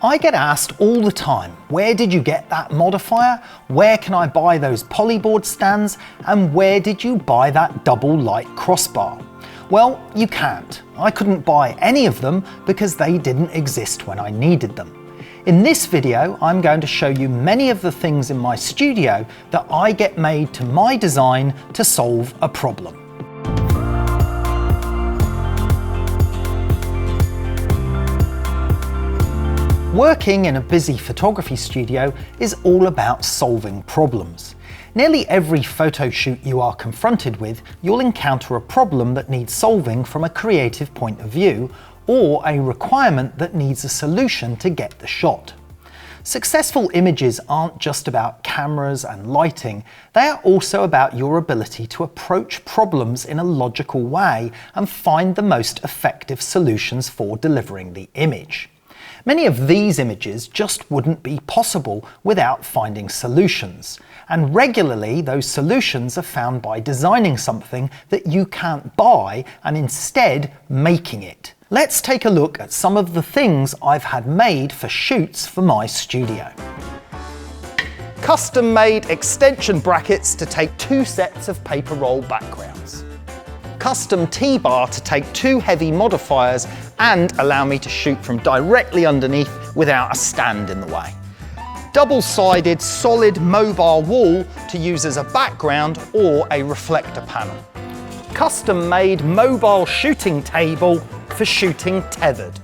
I get asked all the time, where did you get that modifier? Where can I buy those polyboard stands? And where did you buy that double light crossbar? Well, you can't. I couldn't buy any of them because they didn't exist when I needed them. In this video, I'm going to show you many of the things in my studio that I get made to my design to solve a problem. Working in a busy photography studio is all about solving problems. Nearly every photo shoot you are confronted with, you'll encounter a problem that needs solving from a creative point of view, or a requirement that needs a solution to get the shot. Successful images aren't just about cameras and lighting, they are also about your ability to approach problems in a logical way and find the most effective solutions for delivering the image. Many of these images just wouldn't be possible without finding solutions, and regularly those solutions are found by designing something that you can't buy and instead making it. Let's take a look at some of the things I've had made for shoots for my studio. Custom-made extension brackets to take 2 sets of paper roll backgrounds. Custom T-bar to take 2 heavy modifiers and allow me to shoot from directly underneath without a stand in the way. Double-sided solid mobile wall to use as a background or a reflector panel. Custom-made mobile shooting table for shooting tethered.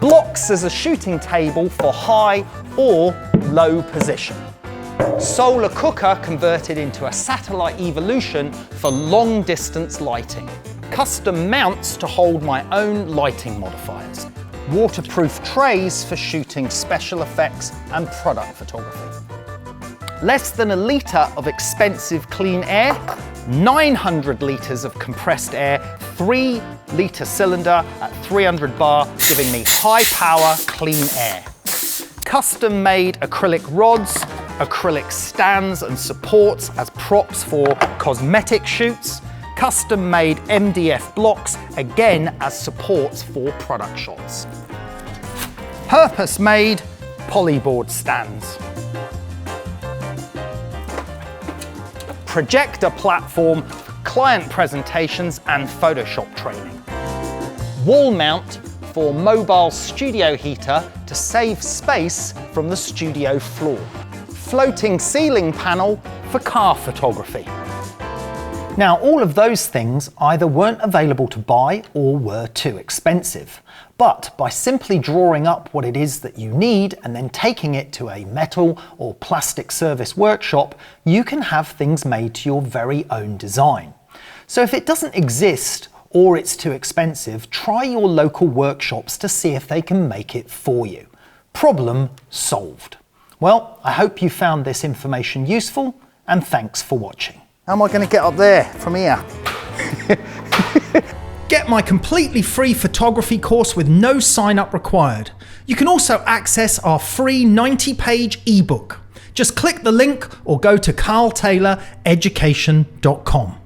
Blocks as a shooting table for high or low position. Solar cooker converted into a satellite evolution for long distance lighting. Custom mounts to hold my own lighting modifiers. Waterproof trays for shooting special effects and product photography. Less than a litre of expensive clean air, 900 litres of compressed air, 3 litre cylinder at 300 bar, giving me high power clean air. Custom made acrylic rods, acrylic stands and supports as props for cosmetic shoots. Custom made MDF blocks, again as supports for product shots. Purpose made polyboard stands. Projector platform for client presentations and Photoshop training. Wall mount for mobile studio heater to save space from the studio floor. Floating ceiling panel for car photography. Now, all of those things either weren't available to buy or were too expensive. But by simply drawing up what it is that you need and then taking it to a metal or plastic service workshop, you can have things made to your very own design. So if it doesn't exist or it's too expensive, try your local workshops to see if they can make it for you. Problem solved. Well, I hope you found this information useful, and thanks for watching. How am I going to get up there from here? Get my completely free photography course with no sign-up required. You can also access our free 90-page ebook. Just click the link or go to carltayloreducation.com.